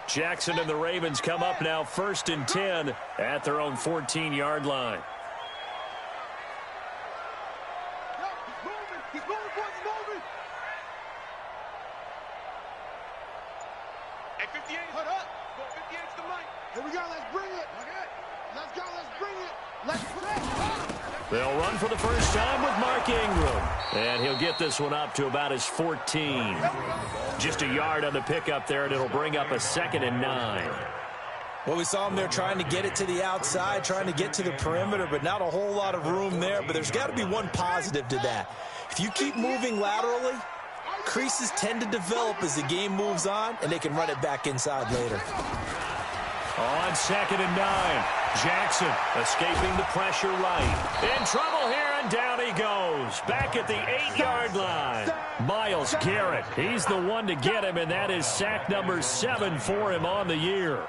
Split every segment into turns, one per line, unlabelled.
Jackson and the Ravens come up now 1st and 10 at their own 14-yard line.
Here we go, let's bring it. Let's go, let's bring it. Let's bring it.
They'll run for the first time with Mark Ingram. And he'll get this one up to about his 14. Just a yard on the pickup there, and it'll bring up a 2nd and 9.
Well, we saw him there trying to get it to the outside, trying to get to the perimeter, but not a whole lot of room there. But there's got to be one positive to that. If you keep moving laterally, creases tend to develop as the game moves on, and they can run it back inside later.
On 2nd and 9, Jackson escaping the pressure right. In trouble here, and down he goes. Back at the 8-yard line. Myles Garrett, he's the one to get him, and that is sack number 7 for him on the year.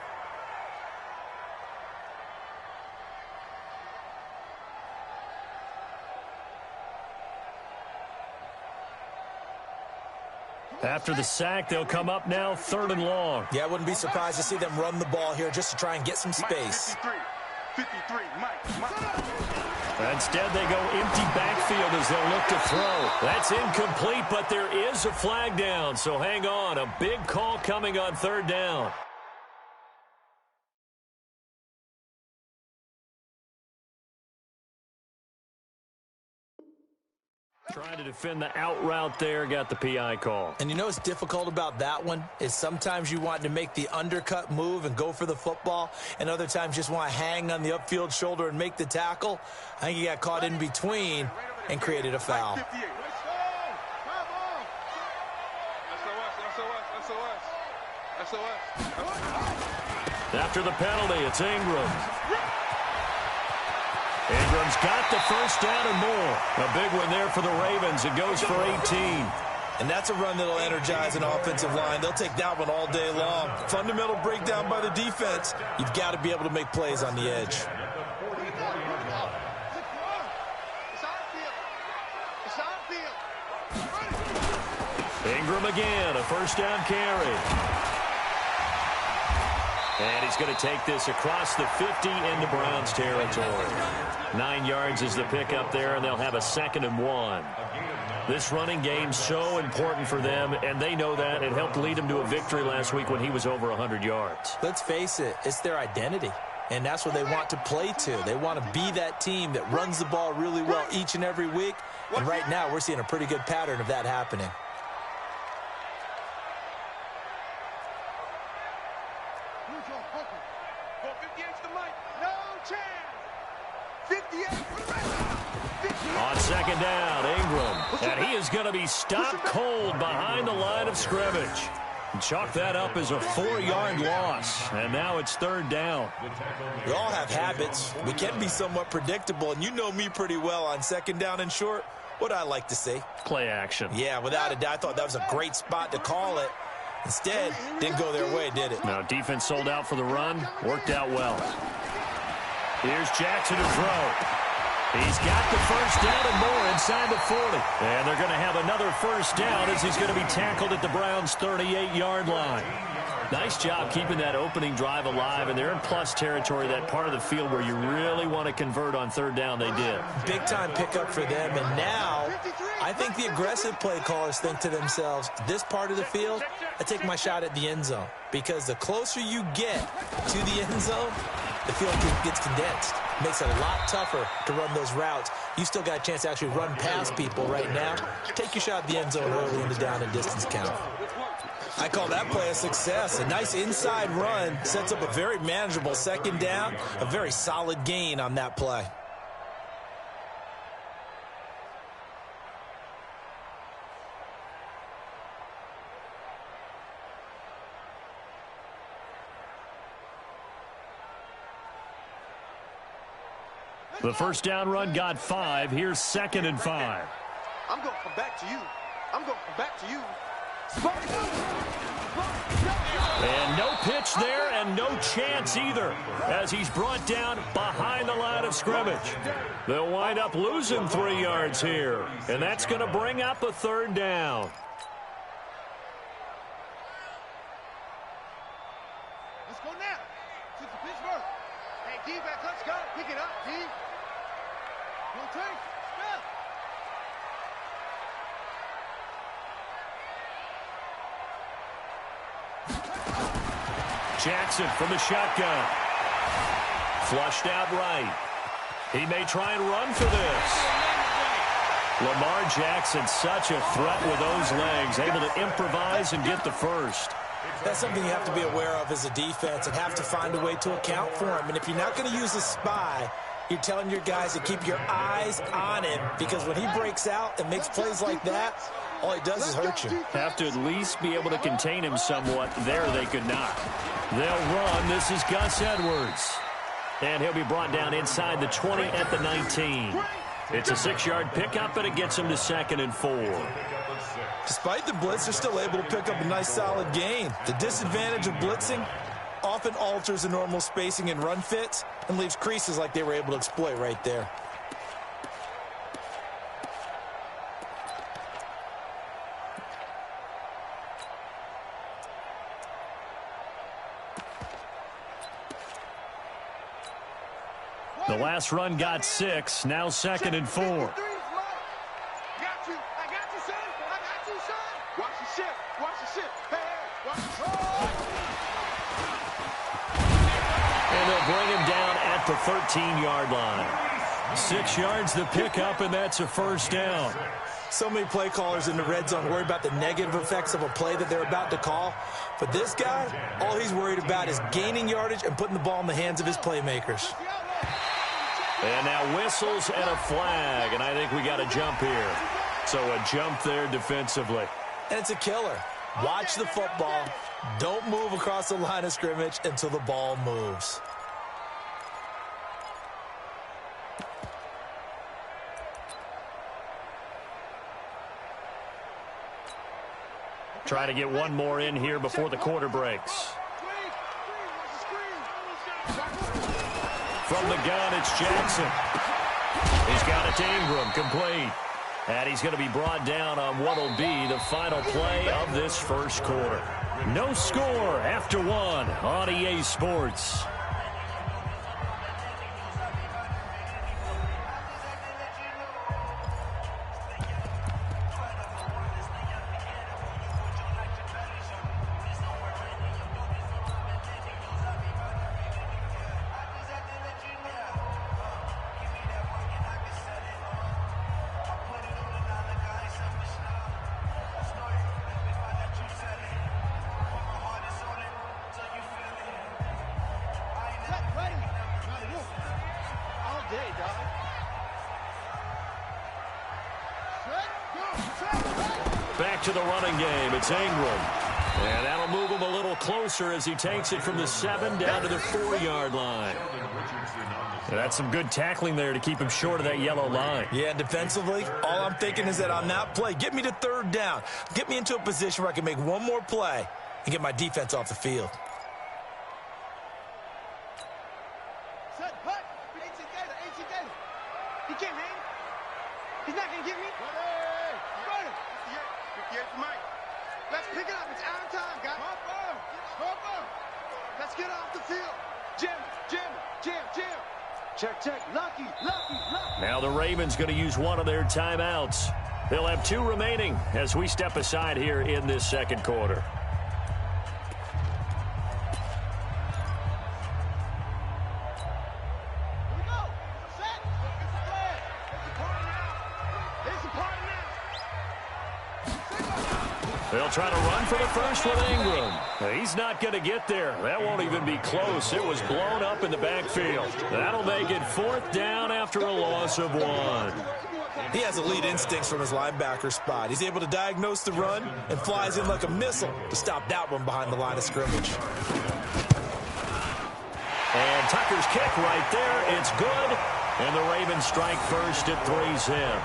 After the sack, they'll come up now 3rd and long.
Yeah, I wouldn't be surprised to see them run the ball here just to try and get some space.
53, Mike.
Instead, they go empty backfield as they'll look to throw. That's incomplete, but there is a flag down, so hang on. A big call coming on 3rd down. Trying to defend the out route there, got the PI call.
And you know what's difficult about that one is sometimes you want to make the undercut move and go for the football, and other times just want to hang on the upfield shoulder and make the tackle. I think he got caught in between and created a foul.
After the penalty, it's Ingram. Ingram's got the first down and more. A big one there for the Ravens. It goes for 18.
And that's a run that'll energize an offensive line. They'll take that one all day long. Fundamental breakdown by the defense. You've got to be able to make plays on the edge.
Ingram again, a first down carry. And he's going to take this across the 50 into Browns territory. 9 yards is the pickup there, and they'll have a 2nd and 1. This running game's so important for them, and they know that. It helped lead them to a victory last week when he was over 100 yards.
Let's face it, it's their identity, and that's what they want to play to. They want to be that team that runs the ball really well each and every week, and right now we're seeing a pretty good pattern of that happening.
On 2nd down, Ingram. And he is going to be stopped cold behind the line of scrimmage. Chalk that up as a 4-yard loss. And now it's 3rd down.
We all have habits. We can be somewhat predictable. And you know me pretty well on 2nd down and short. What I like to see?
Play action.
Yeah, without a doubt. I thought that was a great spot to call it. Instead, didn't go their way, did it?
Now, defense sold out for the run. Worked out well. Here's Jackson to throw. He's got the first down and more inside the 40. And they're going to have another first down as he's going to be tackled at the Browns' 38-yard line. Nice job keeping that opening drive alive, and they're in plus territory, that part of the field where you really want to convert on 3rd down. They did.
Big-time pickup for them, and now I think the aggressive play callers think to themselves, this part of the field, I take my shot at the end zone, because the closer you get to the end zone, the field gets condensed. Makes it a lot tougher to run those routes. You still got a chance to actually run past people right now. Take your shot at the end zone early in the down and distance count. I call that play a success. A nice inside run sets up a very manageable 2nd down. A very solid gain on that play.
The first down run got 5. Here's 2nd and 5.
I'm going to come back to you. I'm going to come back to you.
And no pitch there and no chance either as he's brought down behind the line of scrimmage. They'll wind up losing 3 yards here, and that's going to bring up a 3rd down.
Let's go now. To the Pittsburgh. Hey, D-back, let's go. Pick it up, D. No take. Step.
Jackson from the shotgun. Flushed out right. He may try and run for this. Lamar Jackson, such a threat with those legs, able to improvise and get the first.
That's something you have to be aware of as a defense and have to find a way to account for him. And if you're not going to use a spy, you're telling your guys to keep your eyes on him, because when he breaks out and makes plays like that, all he does is hurt you.
Have to at least be able to contain him somewhat. There they could not. They'll run. This is Gus Edwards. And he'll be brought down inside the 20 at the 19. It's a 6-yard pickup, and it gets him to 2nd and 4.
Despite the blitz, they're still able to pick up a nice, solid gain. The disadvantage of blitzing often alters the normal spacing and run fits and leaves creases like they were able to exploit right there.
The last run got 6, now 2nd and 4.
I got you, son. I got you, son. Watch the ship. Watch the ship. Hey, watch the
And they'll bring him down at the 13-yard line. 6 yards the pickup, and that's a first down.
So many play callers in the red zone worry about the negative effects of a play that they're about to call. But this guy, all he's worried about is gaining yardage and putting the ball in the hands of his playmakers.
And now whistles and a flag, and I think we got a jump here. So a jump there defensively.
And it's a killer. Watch the football. Don't move across the line of scrimmage until the ball moves.
Try to get one more in here before the quarter breaks. From the gun, it's Jackson. He's got it to Ingram, complete. And he's going to be brought down on what will be the final play of this first quarter. No score after 1 on EA Sports. Back to the running game. It's Ingram. And that'll move him a little closer as he takes it from the 7 down to the 4-yard line. And that's some good tackling there to keep him short of that yellow line.
Yeah, defensively, all I'm thinking is that on that play, get me to 3rd down. Get me into a position where I can make one more play and get my defense off the field.
He can't hang. He's not going to get me. Run him. 58 for Mike. Let's pick it up. It's out of time, guys. Let's get off the field. Jim. Check. Lucky.
Now the Ravens going to use one of their timeouts. They'll have 2 remaining as we step aside here in this second quarter. They'll try to run for the first with Ingram. He's not going to get there. That won't even be close. It was blown up in the backfield. That'll make it 4th down after a loss of 1.
He has elite instincts from his linebacker spot. He's able to diagnose the run and flies in like a missile to stop that one behind the line of scrimmage.
And Tucker's kick right there. It's good. And the Ravens strike first at 3-zip.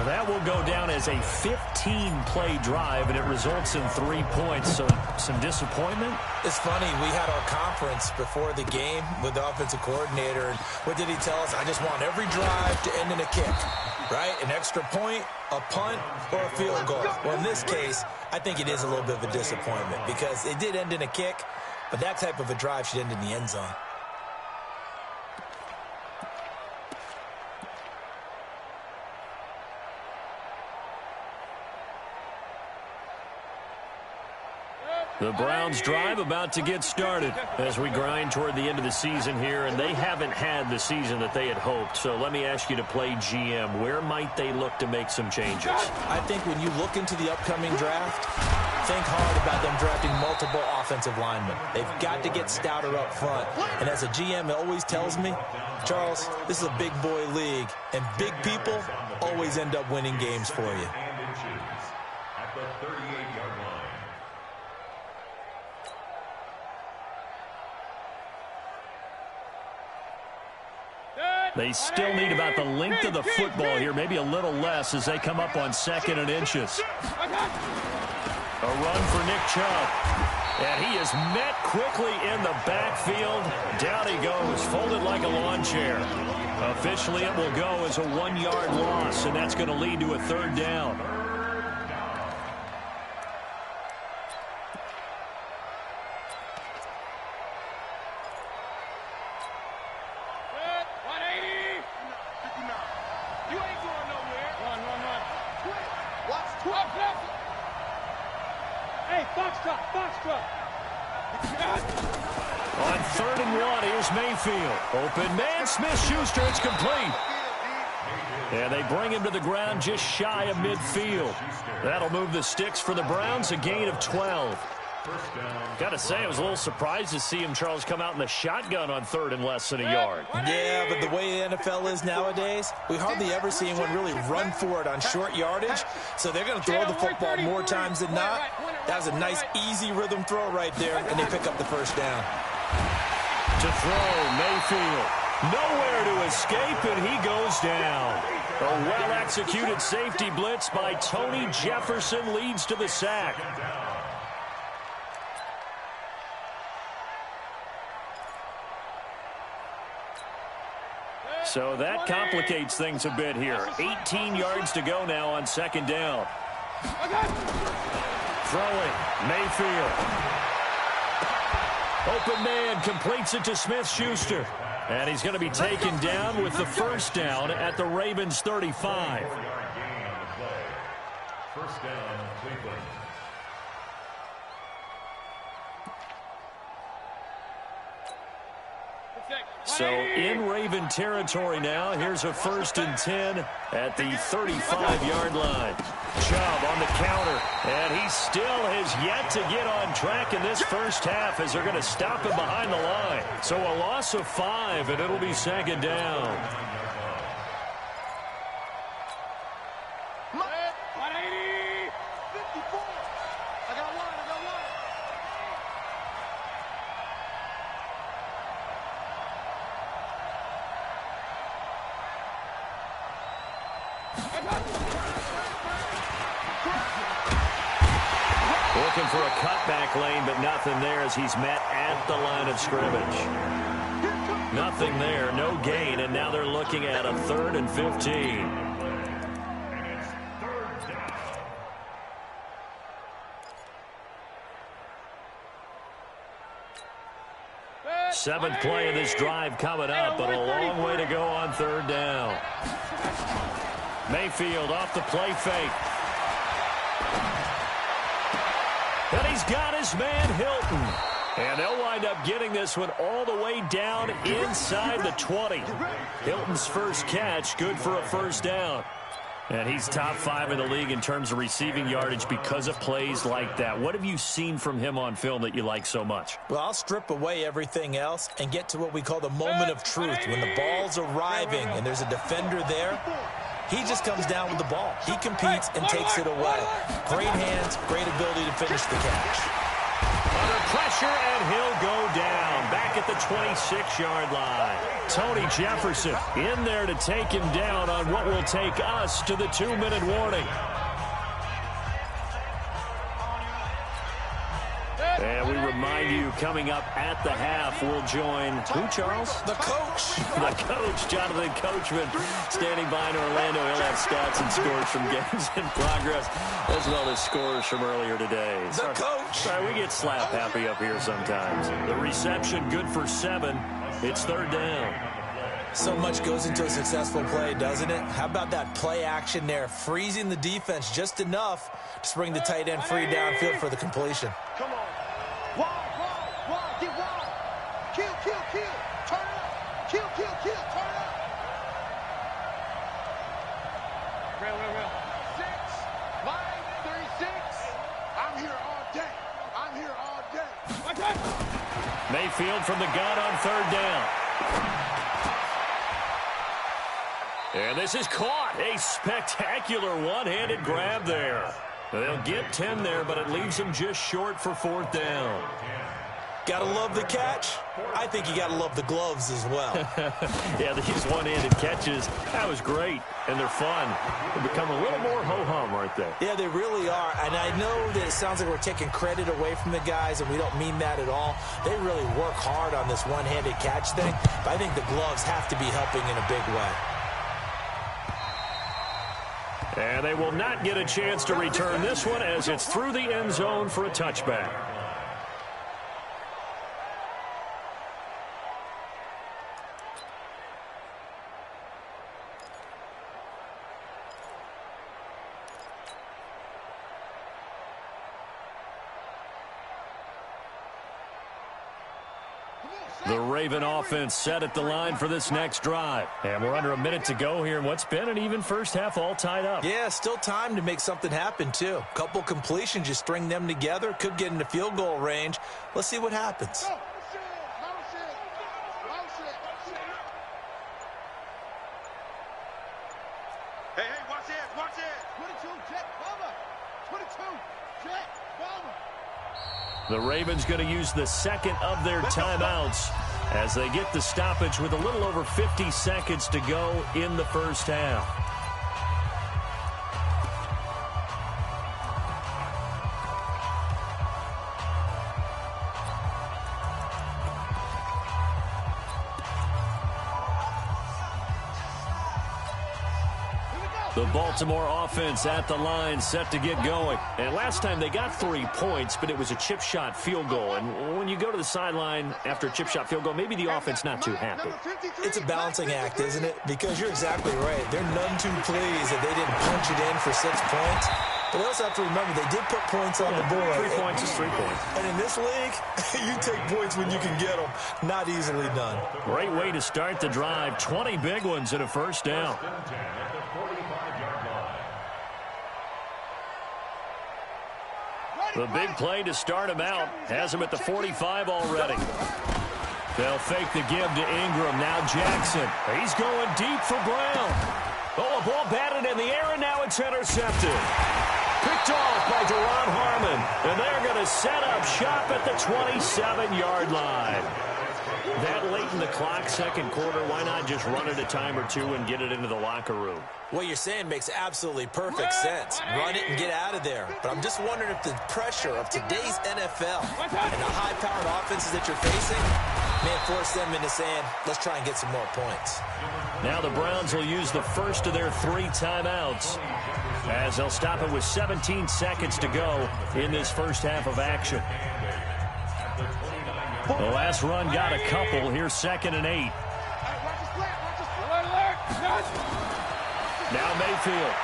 That will go down as a 15-play drive, and it results in 3 points. So some disappointment.
It's funny. We had our conference before the game with the offensive coordinator, and what did he tell us? I just want every drive to end in a kick, right? An extra point, a punt, or a field goal. Well, in this case, I think it is a little bit of a disappointment because it did end in a kick, but that type of a drive should end in the end zone.
The Browns drive about to get started as we grind toward the end of the season here, and they haven't had the season that they had hoped. So let me ask you to play GM. Where might they look to make some changes?
I think when you look into the upcoming draft, think hard about them drafting multiple offensive linemen. They've got to get stouter up front. And as a GM, it always tells me, Charles, this is a big boy league, and big people always end up winning games for you.
At the 38-yard line.
They still need about the length of the football here, maybe a little less as they come up on 2nd and inches. A run for Nick Chubb. And he is met quickly in the backfield. Down he goes, folded like a lawn chair. Officially, it will go as a 1-yard loss, and that's going to lead to a 3rd down. On 3rd and 1, here's Mayfield. Open man, Smith-Schuster, it's complete. And they bring him to the ground just shy of midfield. That'll move the sticks for the Browns, a gain of 12. Got to say, I was a little surprised to see him, Charles, come out in the shotgun on 3rd and less than a yard.
Yeah, but the way the NFL is nowadays, we hardly ever see anyone really run for it on short yardage. So they're going to throw the football more times than not. That was a nice, easy rhythm throw right there, and they pick up the 1st down.
To throw, Mayfield. Nowhere to escape, and he goes down. A well-executed safety blitz by Tony Jefferson leads to the sack. So that complicates things a bit here. 18 yards to go now on 2nd down. Throwing, Mayfield. Open man, completes it to Smith-Schuster. And he's going to be taken down with the 1st down at the Ravens' 35.
1st down, Cleveland.
So in Raven territory now. Here's a 1st and 10 at the 35-yard line. Chubb on the counter, and he still has yet to get on track in this 1st half as they're going to stop him behind the line. So a loss of 5, and it'll be 2nd down. Looking for a cutback lane, but nothing there as he's met at the line of scrimmage. Nothing there, no gain, and now they're looking at a 3rd and 15. 7th play of this drive coming up, but a long way to go on 3rd down. Mayfield off the play fake. And he's got his man Hilton. And they'll wind up getting this one all the way down inside the 20. Hilton's first catch, good for a 1st down. And he's top 5 in the league in terms of receiving yardage because of plays like that. What have you seen from him on film that you like so much?
Well, I'll strip away everything else and get to what we call the moment of truth. When the ball's arriving and there's a defender there, he just comes down with the ball. He competes and takes it away. Great hands, great ability to finish the catch.
Under pressure, and he'll go down. Back at the 26-yard line. Tony Jefferson in there to take him down on what will take us to the 2-minute warning. And we remind preview coming up at the half. We'll join who, Charles?
The coach.
The coach, Jonathan Coachman, standing by in Orlando. He'll have stats and scores from games in progress, as well as scores from earlier today.
The coach.
Sorry, we get slap happy up here sometimes. The reception good for 7. It's 3rd down.
So much goes into a successful play, doesn't it? How about that play action there, freezing the defense just enough to bring the tight end free downfield for the completion.
Come on. Wide, get wide. Kill, turn up. Kill, turn up. Real. 6, line 36. I'm here all day.
Mayfield from the gun on 3rd down. And this is caught. A spectacular one-handed grab there. They'll get 10 there, but it leaves them just short for 4th down.
Gotta love the catch. I think you gotta love the gloves as well.
Yeah, these one-handed catches, that was great, and they're fun. They become a little more ho-hum, aren't they?
Yeah, they really are, and I know that it sounds like we're taking credit away from the guys, and we don't mean that at all. They really work hard on this one-handed catch thing, but I think the gloves have to be helping in a big way.
And they will not get a chance to return this one as it's through the end zone for a touchback. The Raven offense set at the line for this next drive. And we're under a minute to go here in what's been an even first half, all tied up.
Yeah, still time to make something happen, too. Couple completions, you string them together, could get into field goal range. Let's see what happens.
Hey, watch it. 22, jet, bomber. 22, jet, bomber.
The Ravens going to use the second of their timeouts as they get the stoppage with a little over 50 seconds to go in the first half. The Baltimore offense at the line set to get going. And last time they got 3 points, but it was a chip shot field goal. And when you go to the sideline after a chip shot field goal, maybe the offense not too happy.
It's a balancing act, isn't it? Because you're exactly right. They're none too pleased that they didn't punch it in for 6 points. But they also have to remember they did put points on the board.
3 points is 3 points.
And in this league, you take points when you can get them. Not easily done.
Great way to start the drive. 20 big ones and a first down. The big play to start him out has him at the 45 already. They'll fake the give to Ingram. Now Jackson. He's going deep for Brown. Oh, a ball batted in the air, and now it's intercepted. Picked off by Deron Harmon. And they're going to set up shop at the 27-yard line. That late in the clock, second quarter, why not just run it a time or two and get it into the locker room?
What you're saying makes absolutely perfect sense. Run it and get out of there. But I'm just wondering if the pressure of today's NFL and the high-powered offenses that you're facing may force them into saying, let's try and get some more points.
Now the Browns will use the first of their 3 timeouts as they'll stop it with 17 seconds to go in this first half of action. The last run got a couple. Here's 2nd and 8. Now Mayfield.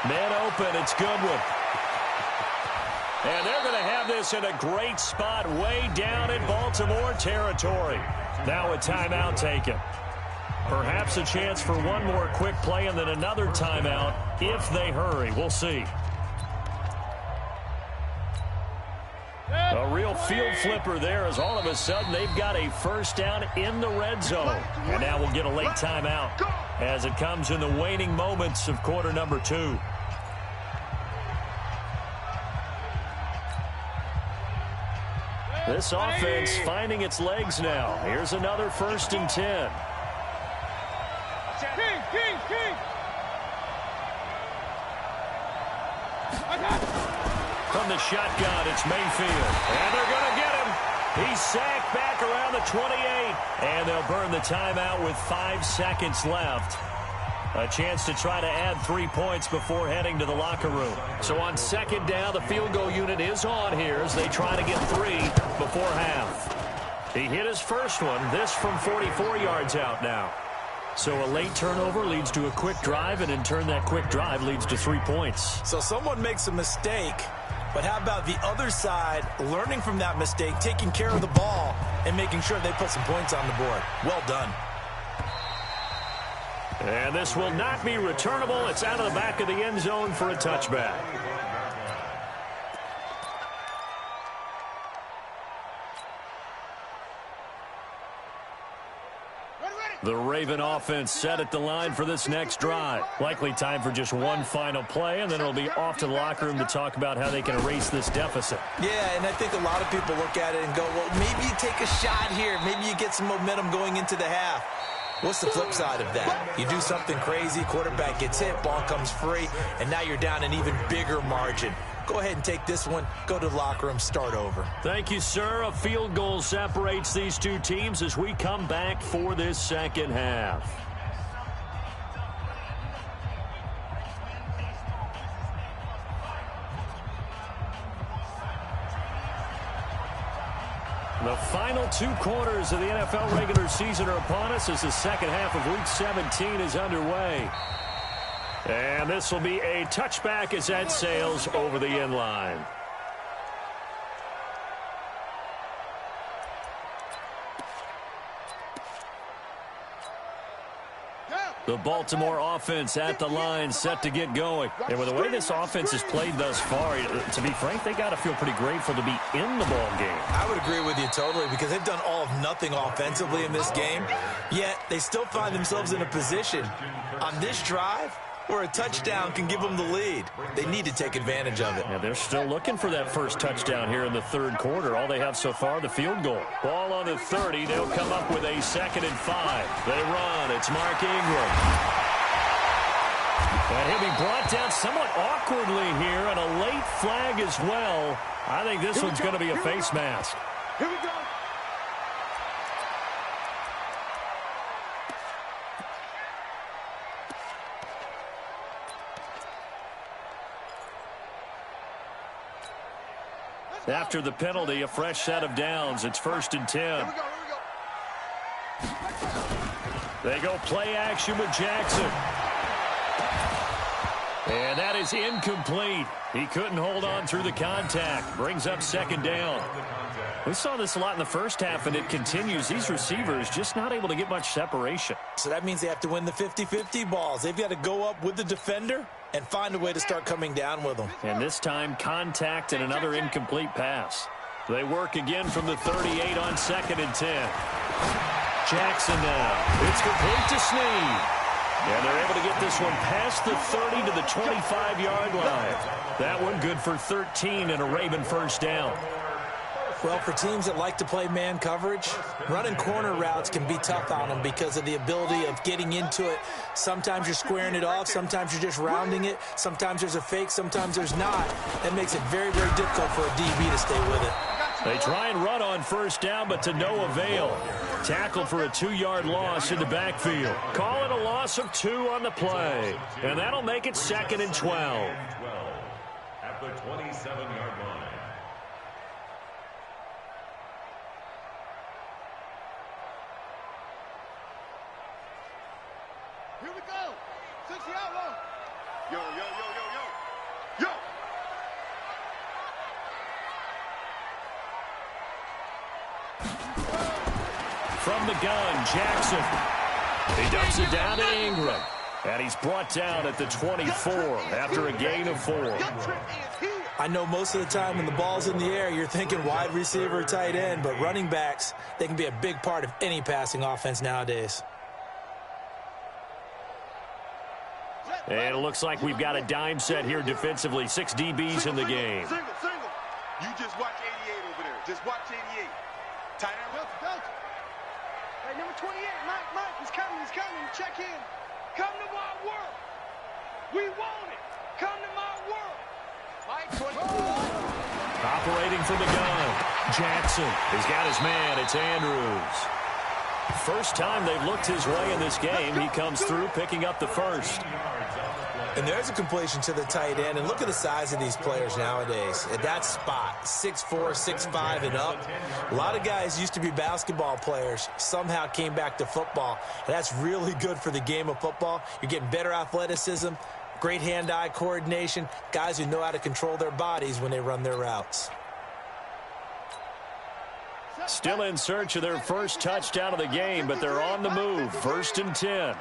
Man open. It's Goodwin. And they're going to have this in a great spot way down in Baltimore territory. Now a timeout taken. Perhaps a chance for one more quick play and then another timeout if they hurry. We'll see. A real field flipper there as all of a sudden they've got a first down in the red zone. And now we'll get a late timeout as it comes in the waning moments of quarter number 2. This offense finding its legs now. Here's another 1st and 10. From the shotgun. It's Mayfield. And they're going to get him. He's sacked back around the 28. And they'll burn the timeout with 5 seconds left. A chance to try to add 3 points before heading to the locker room. So on second down, the field goal unit is on here as they try to get 3 before half. He hit his first one. This from 44 yards out now. So a late turnover leads to a quick drive, and in turn that quick drive leads to 3 points.
So someone makes a mistake, but how about the other side learning from that mistake, taking care of the ball, and making sure they put some points on the board? Well done.
And this will not be returnable. It's out of the back of the end zone for a touchback. The Raven offense set at the line for this next drive. Likely time for just one final play, and then it'll be off to the locker room to talk about how they can erase this deficit.
Yeah, and I think a lot of people look at it and go, well, maybe you take a shot here. Maybe you get some momentum going into the half. What's the flip side of that? You do something crazy, quarterback gets hit, ball comes free, and now you're down an even bigger margin. Go ahead and take this one, go to the locker room, start over.
Thank you, sir. A field goal separates these two teams as we come back for this second half. The final 2 quarters of the NFL regular season are upon us as the second half of Week 17 is underway. And this will be a touchback as that sails over the end line. The Baltimore offense at the line set to get going. And with the way this offense has played thus far, to be frank, they got to feel pretty grateful to be in the ball game.
I would agree with you totally because they've done all of nothing offensively in this game, yet they still find themselves in a position on this drive where a touchdown can give them the lead. They need to take advantage of it.
Yeah, they're still looking for that first touchdown here in the third quarter. All they have so far, the field goal. Ball on the 30. They'll come up with a 2nd and 5. They run. It's Mark Ingram. And he'll be brought down somewhat awkwardly here, and a late flag as well. I think this one's going to be a face mask.
Here we go.
After the penalty, a fresh set of downs. It's 1st and 10.
Here we go.
They go play action with Jackson. And that is incomplete. He couldn't hold on through the contact. Brings up 2nd down. We saw this a lot in the first half, and it continues. These receivers just not able to get much separation.
So that means they have to win the 50-50 balls. They've got to go up with the defender and find a way to start coming down with them.
And this time, contact and another incomplete pass. They work again from the 38 on 2nd and 10. Jackson now. It's complete to Snead. And they're able to get this one past the 30 to the 25-yard line. That one good for 13 and a Raven first down.
Well, for teams that like to play man coverage, running corner routes can be tough on them because of the ability of getting into it. Sometimes you're squaring it off. Sometimes you're just rounding it. Sometimes there's a fake. Sometimes there's not. That makes it very, very difficult for a DB to stay with it.
They try and run on first down, but to no avail. Tackled for a 2-yard loss in the backfield. Call it a loss of 2 on the play. And that'll make it 2nd and 12.
At the 27-yard line.
Here we go. 60 outlaw. Yo, yo, yo, yo, yo. Yo.
From the gun, Jackson. He dumps it down to Ingram. And he's brought down at the 24 after a gain of 4.
I know most of the time when the ball's in the air, you're thinking wide receiver, tight end, but running backs, they can be a big part of any passing offense nowadays.
And it looks like we've got a dime set here defensively. 6 DBs in the game.
Single. You just watch 88 over there. Just watch 88. Tight end. Delta. Hey, number 28, Mike, he's coming. Check in. Come to my world. We want it. Come to my world.
Operating from the gun. Jackson has got his man. It's Andrews. First time they've looked his way in this game. He comes through picking up the first.
And there's a completion to the tight end. And look at the size of these players nowadays. At that spot, 6'4", 6'5", and up. A lot of guys used to be basketball players, somehow came back to football. And that's really good for the game of football. You're getting better athleticism, great hand-eye coordination, guys who know how to control their bodies when they run their routes.
Still in search of their first touchdown of the game, but they're on the move. 1st and 10.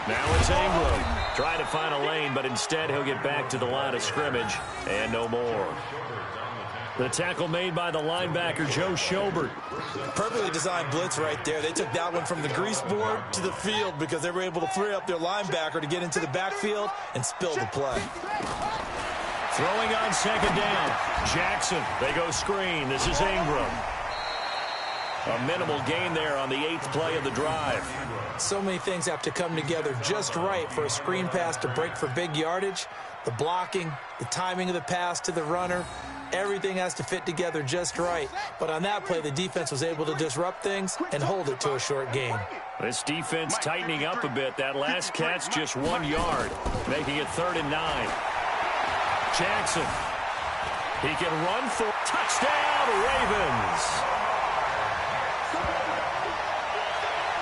Now it's Ingram. Trying to find a lane, but instead he'll get back to the line of scrimmage and no more. The tackle made by the linebacker, Joe Schobert.
Perfectly designed blitz right there. They took that one from the grease board to the field because they were able to free up their linebacker to get into the backfield and spill the play.
Throwing on 2nd down. Jackson. They go screen. This is Ingram. A minimal gain there on the 8th play of the drive.
So many things have to come together just right for a screen pass to break for big yardage. The blocking, the timing of the pass to the runner, everything has to fit together just right. But on that play, the defense was able to disrupt things and hold it to a short gain.
This defense tightening up a bit. That last catch just 1 yard, making it 3rd and 9. Jackson. He can run for touchdown, Ravens.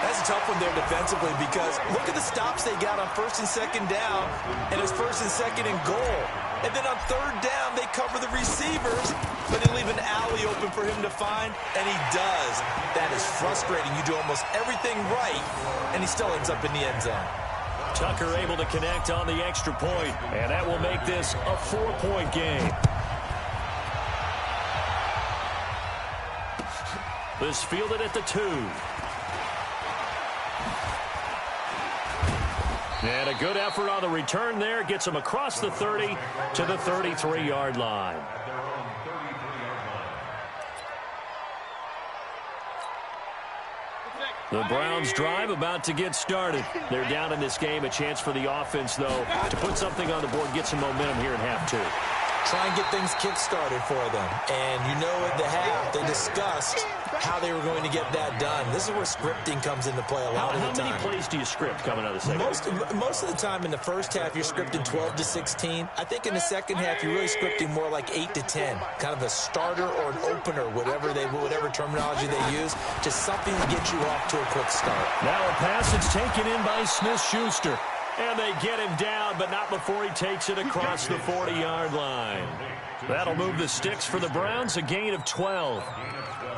That's a tough one there defensively because look at the stops they got on 1st and 2nd down, and it's 1st and 2nd and goal. And then on 3rd down, they cover the receivers, but they leave an alley open for him to find, and he does. That is frustrating. You do almost everything right, and he still ends up in the end zone.
Tucker able to connect on the extra point, and that will make this a 4-point game. This fielded at the 2. And a good effort on the return there. Gets him across the 30 to the 33-yard line. The Browns drive about to get started. They're down in this game. A chance for the offense, though, to put something on the board, get some momentum here in half 2.
Try and get things kick-started for them. And you know at the half, they discussed how they were going to get that done. This is where scripting comes into play a lot of the time.
How many plays do you script coming out of the second?
Most of the time in the first half, you're scripting 12 to 16. I think in the second half, you're really scripting more like 8 to 10. Kind of a starter or an opener, whatever terminology they use. Just something to get you off to a quick start.
Now a pass that's taken in by Smith-Schuster. And they get him down, but not before he takes it across the 40-yard line. That'll move the sticks for the Browns, a gain of 12.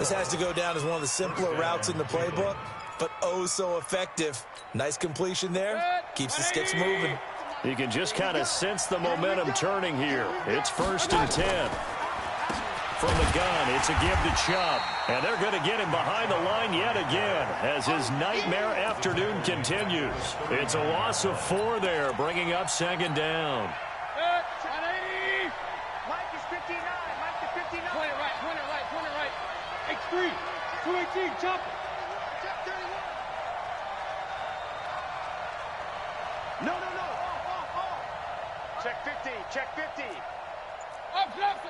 This has to go down as one of the simpler routes in the playbook, but oh so effective. Nice completion there. Keeps the sticks moving.
You can just kind of sense the momentum turning here. It's 1st and 10. From the gun, it's a give to Chubb. And they're going to get him behind the line yet again as his nightmare afternoon continues. It's a loss of 4 there, bringing up 2nd down.
Mike is 59. Mike is 59. Corner right. X3. 218. Jump. Check 31. No. Check 50. Check 50. Up, left.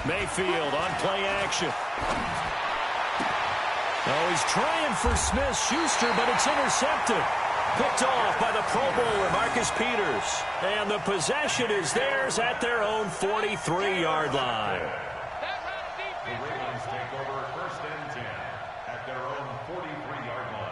Mayfield on play action. Oh, he's trying for Smith-Schuster, but it's intercepted. Picked off by the Pro Bowler, Marcus Peters. And the possession is theirs at their own 43-yard line.
The Ravens take over 1st and 10 at their own 43-yard line.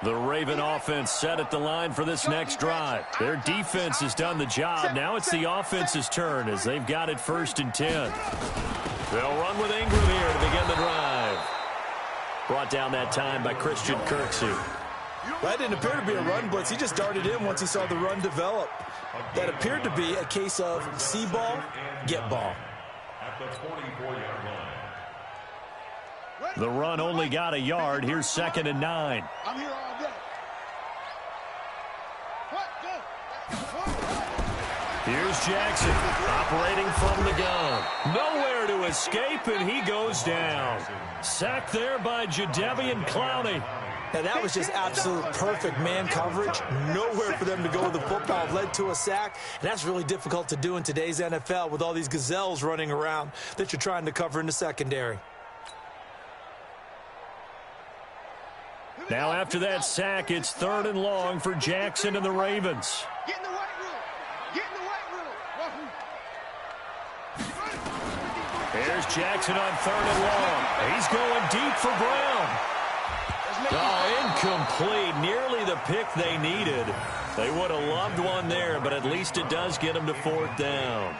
The Raven offense set at the line for this next drive. Their defense has done the job. Now it's the offense's turn as they've got it 1st and 10. They'll run with Ingram here to begin the drive. Brought down that time by Christian Kirksey.
That didn't appear to be a run blitz. He just darted in once he saw the run develop. That appeared to be a case of see ball, get ball.
At the 44-yard line.
The run only got a yard. Here's 2nd and 9.
I'm here all day.
Here's Jackson operating from the gun. Nowhere to escape, and he goes down. Sacked there by Jadeveon Clowney.
Now, that was just absolute perfect man coverage. Nowhere for them to go with the football. Led to a sack, and that's really difficult to do in today's NFL with all these gazelles running around that you're trying to cover in the secondary.
Now, after that sack, it's 3rd and long for Jackson and the Ravens.
Get in the white room. Get in the white room.
Here's Jackson on 3rd and long. He's going deep for Brown. Oh, incomplete. Nearly the pick they needed. They would have loved one there, but at least it does get them to 4th down.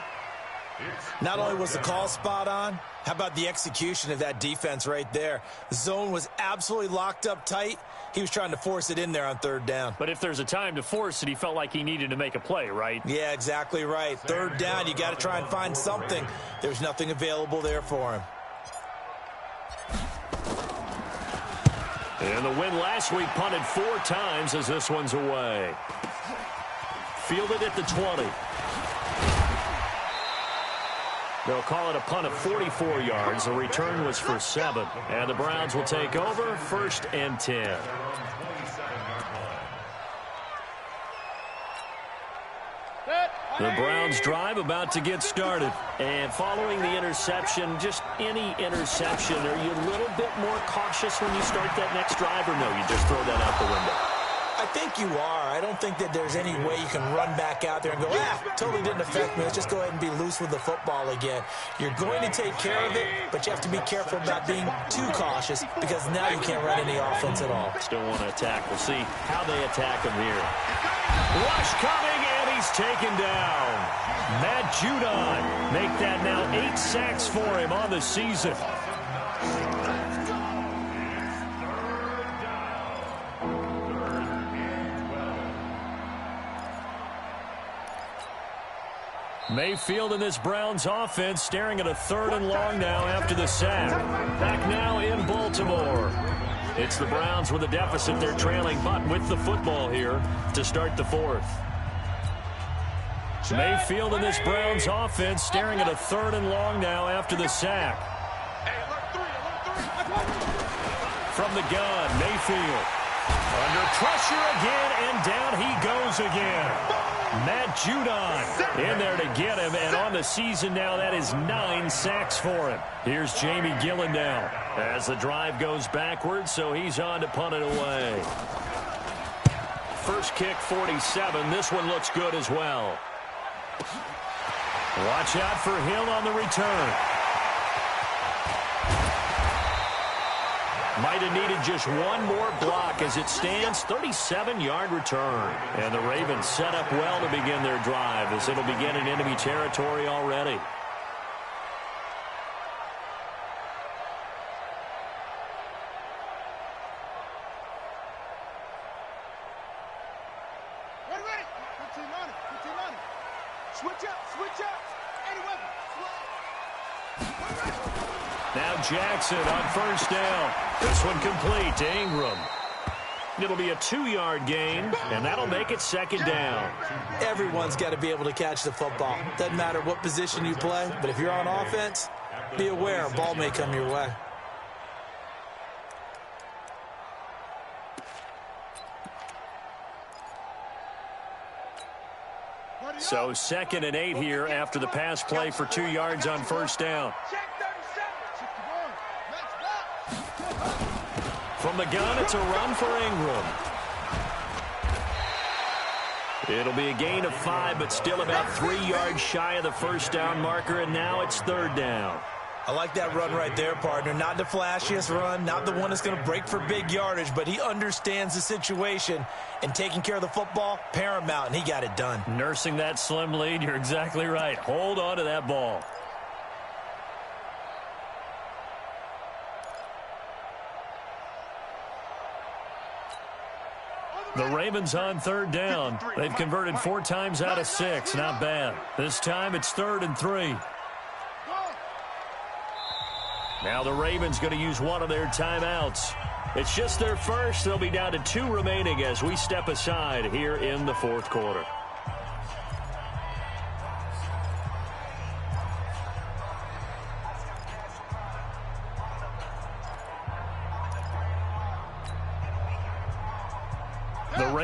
Not only was the call spot on, how about the execution of that defense right there? The zone was absolutely locked up tight. He was trying to force it in there on 3rd down.
But if there's a time to force it, he felt like he needed to make a play, right?
Yeah, exactly right. 3rd down, you got to try and find something. There's nothing available there for him.
And the win last week punted 4 times as this one's away. Fielded at the 20. They'll call it a punt of 44 yards. The return was for 7. And the Browns will take over 1st and 10. The Browns drive about to get started. And following the interception, just any interception, are you a little bit more cautious when you start that next drive, or no, you just throw that out the window?
I think you are. I don't think that there's any way you can run back out there and go, totally didn't affect me. Let's just go ahead and be loose with the football again. You're going to take care of it, but you have to be careful about being too cautious because now you can't run any offense at all.
Still want to attack. We'll see how they attack him here. Rush coming, and he's taken down. Matt Judon make that now 8 sacks for him on the season. Mayfield in this Browns offense staring at a 3rd and long now after the sack. Back now in Baltimore. It's the Browns with a deficit. They're trailing, but with the football here to start the 4th. Mayfield in this Browns offense staring at a 3rd and long now after the sack. From the gun, Mayfield. Under pressure again, and down he goes again. Matt Judon in there to get him, and on the season now, that is 9 sacks for him. Here's Jamie Gillen now as the drive goes backwards, so he's on to punt it away. First kick, 47. This one looks good as well. Watch out for Hill on the return. Might have needed just one more block as it stands. 37-yard return. And the Ravens set up well to begin their drive as it'll begin in enemy territory already. Now Jackson on 1st down. This one complete to Ingram. It'll be a 2-yard gain, and that'll make it 2nd down.
Everyone's got to be able to catch the football. Doesn't matter what position you play, but if you're on offense, be aware a ball may come your way.
So 2nd and 8 here after the pass play for 2 yards on 1st down. From the gun, it's a run for Ingram. It'll be a gain of 5, but still about 3 yards shy of the 1st down marker, and now it's 3rd down.
I like that run right there, partner. Not the flashiest run, not the one that's going to break for big yardage, but he understands the situation, and taking care of the football, paramount, and he got it done.
Nursing that slim lead, you're exactly right. Hold on to that ball. The Ravens on 3rd down. They've converted 4 times out of 6. Not bad. This time it's 3rd and 3. Now the Ravens going to use one of their timeouts. It's just their first. They'll be down to 2 remaining as we step aside here in the 4th quarter.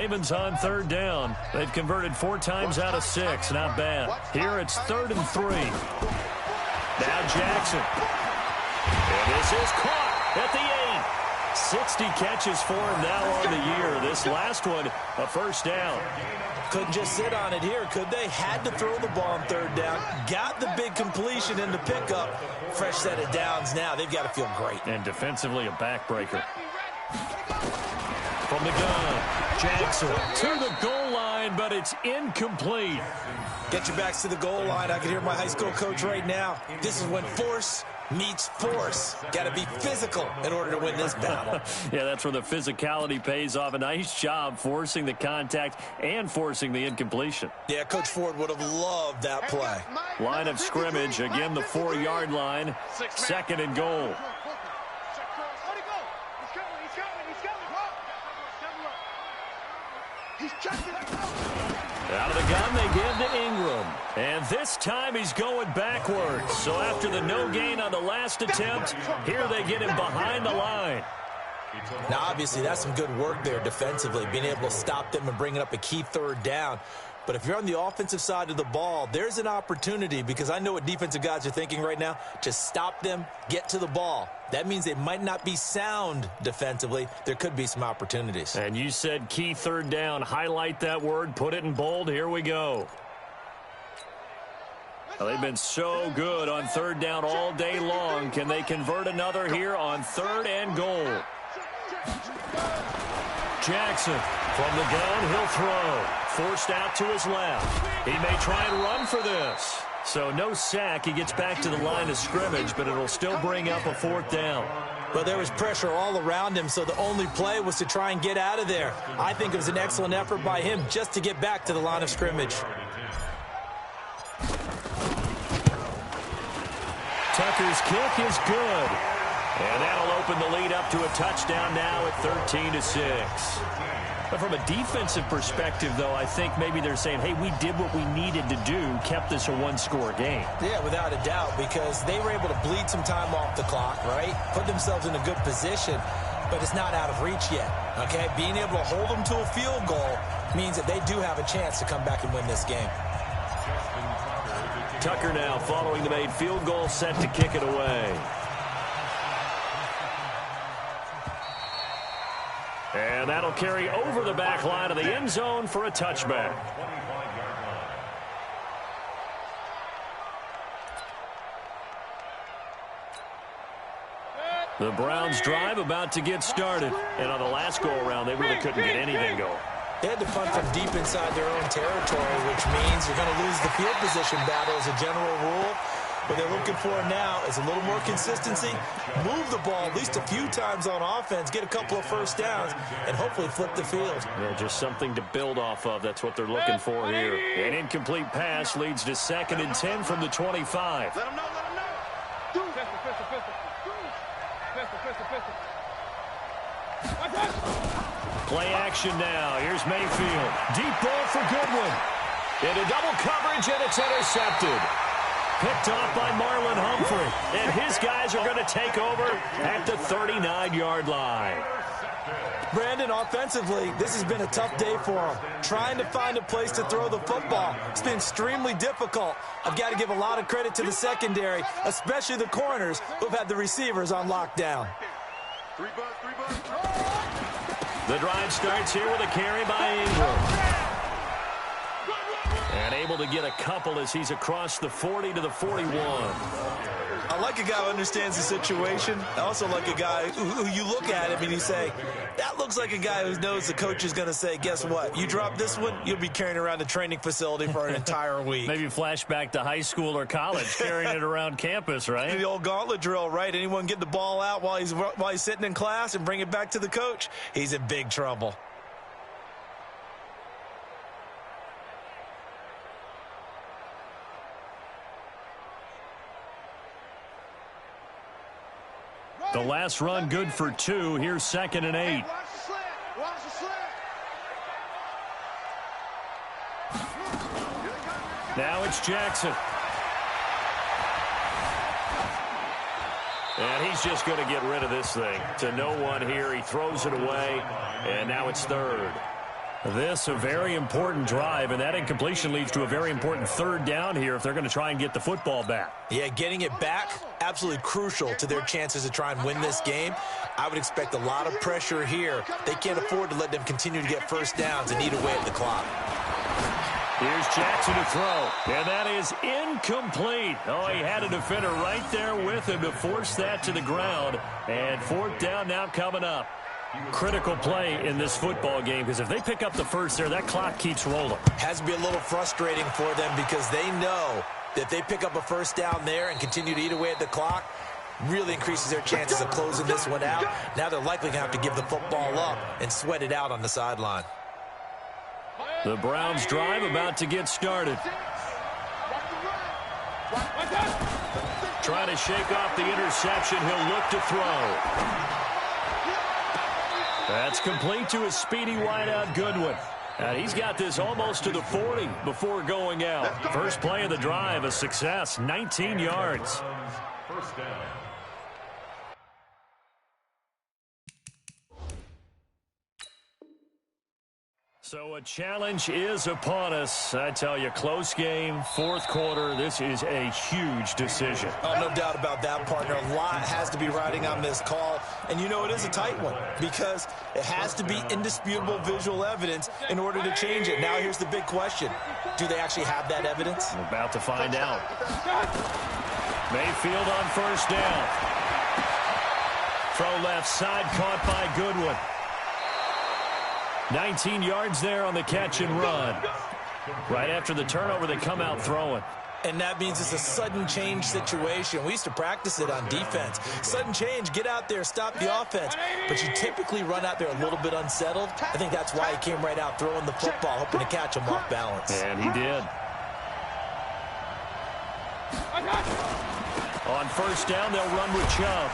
Ravens on third down. They've converted 4 times out of 6. Not bad. Here it's 3rd and 3. Now Jackson. And this is caught at the 8. 60 catches for him now on the year. This last one, a first down.
Couldn't just sit on it here, could they? Had to throw the ball on 3rd down. Got the big completion in the pickup. Fresh set of downs now. They've got to feel great.
And defensively, a backbreaker. From the gun, Jackson to the goal line, but it's incomplete.
Get your backs to the goal line. I can hear my high school coach right now. This is when force meets force. Got to be physical in order to win this battle.
Yeah, that's where the physicality pays off. A nice job forcing the contact and forcing the incompletion.
Yeah, Coach Ford would have loved that play.
Line of scrimmage, again the 4-yard line. 2nd and goal. Out of the gun, they give to Ingram. And this time he's going backwards. So after the no gain on the last attempt, here they get him behind the line.
Now, obviously, that's some good work there defensively, being able to stop them and bringing up a key 3rd down. But if you're on the offensive side of the ball, there's an opportunity, because I know what defensive guys are thinking right now, to stop them, get to the ball. That means they might not be sound defensively. There could be some opportunities.
And you said key 3rd down. Highlight that word. Put it in bold. Here we go. Well, they've been so good on 3rd down all day long. Can they convert another here on 3rd and goal? Jackson from the gun. He'll throw. Forced out to his left. He may try and run for this. So no sack. He gets back to the line of scrimmage, but it'll still bring up a 4th down.
Well, there was pressure all around him, so the only play was to try and get out of there. I think it was an excellent effort by him just to get back to the line of scrimmage.
Tucker's kick is good. And that'll open the lead up to a touchdown now at 13-6. But from a defensive perspective, though, I think maybe they're saying, hey, we did what we needed to do, kept this a 1-score game.
Yeah, without a doubt, because they were able to bleed some time off the clock, right? Put themselves in a good position, but it's not out of reach yet, okay? Being able to hold them to a field goal means that they do have a chance to come back and win this game.
Tucker now following the made field goal, set to kick it away. And that'll carry over the back line of the end zone for a touchback. The Browns drive about to get started. And on the last go-around, they really couldn't get anything going.
They had to punt from deep inside their own territory, which means you're going to lose the field position battle as a general rule. What they're looking for now is a little more consistency, move the ball at least a few times on offense, get a couple of first downs, and hopefully flip the field.
Yeah, just something to build off of. That's what they're looking for here. An incomplete pass leads to 2nd and 10 from the 25.
Let him know, let him know.
Play action now. Here's Mayfield. Deep ball for Goodwin. Into double coverage, and it's intercepted. Picked off by Marlon Humphrey. And his guys are going to take over at the 39-yard line.
Brandon, offensively, this has been a tough day for him. Trying to find a place to throw the football. It's been extremely difficult. I've got to give a lot of credit to the secondary, especially the corners who've had the receivers on lockdown.
The drive starts here with a carry by Ingram. And able to get a couple as he's across the 40 to the 41.
I like a guy who understands the situation. I also like a guy who you look at him and you say, that looks like a guy who knows the coach is going to say, guess what? You drop this one, you'll be carrying around the training facility for an entire week.
Maybe flashback to high school or college, carrying it around campus, right?
The old gauntlet drill, right? Anyone get the ball out while he's sitting in class and bring it back to the coach, he's in big trouble.
The last run good for 2. Here's 2nd and 8.
Watch the slant.
Now it's Jackson. And he's just going to get rid of this thing. To no one here. He throws it away. And now it's 3rd. This a very important drive, and that incompletion leads to a very important third down here if they're going to try and get the football back.
Yeah, getting it back, absolutely crucial to their chances to try and win this game. I would expect a lot of pressure here. They can't afford to let them continue to get first downs and eat away at the clock.
Here's Jackson to throw, and that is incomplete. Oh, he had a defender right there with him to force that to the ground, and fourth down now coming up. Critical play in this football game because if they pick up the first there, that clock keeps rolling.
Has to be a little frustrating for them because they know that if they pick up a first down there and continue to eat away at the clock, really increases their chances of closing this one out. Now they're likely going to have to give the football up and sweat it out on the sideline.
The Browns drive about to get started. Trying to shake off the interception. He'll look to throw. That's complete to a speedy wideout Goodwin. And he's got this almost to the 40 before going out. First play of the drive, a success, 19 yards.
First down.
So a challenge is upon us. I tell you, close game, fourth quarter. This is a huge decision.
Oh, no doubt about that, partner. A lot has to be riding on this call. And you know it is a tight one because it has to be indisputable visual evidence in order to change it. Now here's the big question. Do they actually have that evidence?
We're about to find out. Mayfield on first down. Throw left side caught by Goodwin. 19 yards there on the catch and run. Right after the turnover, they come out throwing.
And that means it's a sudden change situation. We used to practice it on defense. Sudden change, get out there, stop the offense. But you typically run out there a little bit unsettled. I think that's why he came right out throwing the football, hoping to catch him off balance.
And he did. On first down, they'll run with Chubb.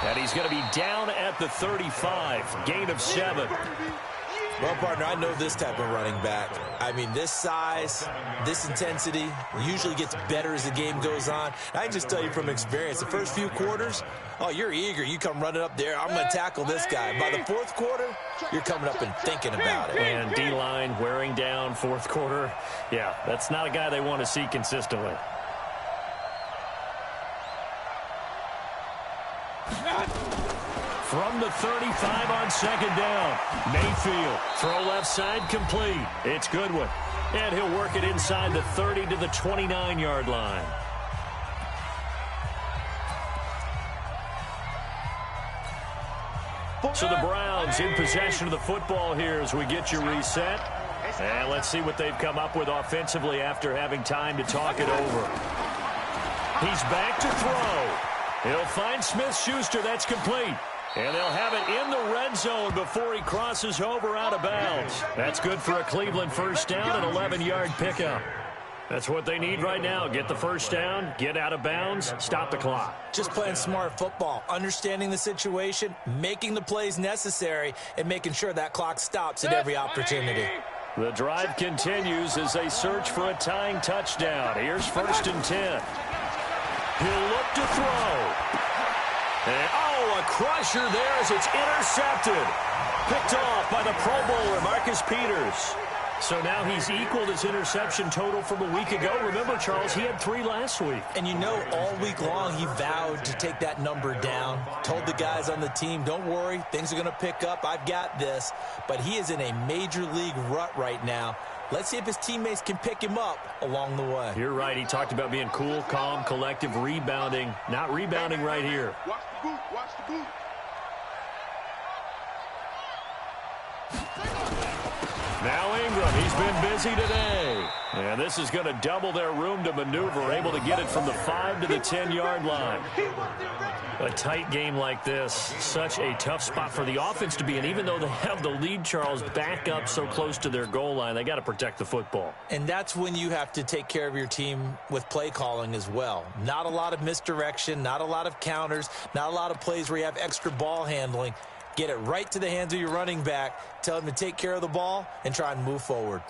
And he's going to be down at the 35. Gain of 7.
Well, partner, I know this type of running back. I mean, this size, this intensity usually gets better as the game goes on. I can just tell you from experience, the first few quarters, oh, you're eager. You come running up there, I'm going to tackle this guy. By the fourth quarter, you're coming up and thinking about it.
And D-line wearing down fourth quarter. Yeah, that's not a guy they want to see consistently. From the 35 on second down. Mayfield, throw left side complete. It's Goodwin. And he'll work it inside the 30 to the 29-yard line. So the Browns in possession of the football here as we get you reset. And let's see what they've come up with offensively after having time to talk it over. He's back to throw. He'll find Smith-Schuster. That's complete. And they'll have it in the red zone before he crosses over out of bounds. That's good for a Cleveland first down, an 11-yard pickup. That's what they need right now. Get the first down, get out of bounds, stop the clock.
Just playing smart football, understanding the situation, making the plays necessary, and making sure that clock stops at every opportunity.
The drive continues as they search for a tying touchdown. Here's first and 10. He'll look to throw. And, oh, a crusher there as it's intercepted. Picked off by the Pro Bowler, Marcus Peters. So now he's equaled his interception total from a week ago. Remember, Charles, he had 3 last week.
And you know, all week long he vowed to take that number down. Told the guys on the team, don't worry, things are going to pick up. I've got this. But he is in a major league rut right now. Let's see if his teammates can pick him up along the way.
You're right. He talked about being cool, calm, collective, rebounding. Not rebounding right here.
Watch the boot. Watch the boot.
Now Ingram, he's been busy today. And this is going to double their room to maneuver, able to get it from the 5 to the 10-yard line. A tight game like this, such a tough spot for the offense to be in. Even though they have the lead, Charles, back up so close to their goal line, they got to protect the football.
And that's when you have to take care of your team with play calling as well. Not a lot of misdirection, not a lot of counters, not a lot of plays where you have extra ball handling. Get it right to the hands of your running back. Tell him to take care of the ball and try and move forward.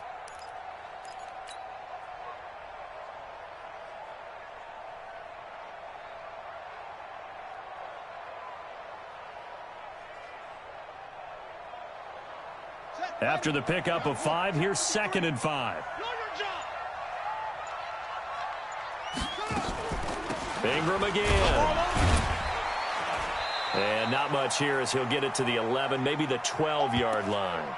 After the pickup of 5, here's 2nd and 5. Ingram again. And not much here as he'll get it to the 11, maybe the 12-yard line.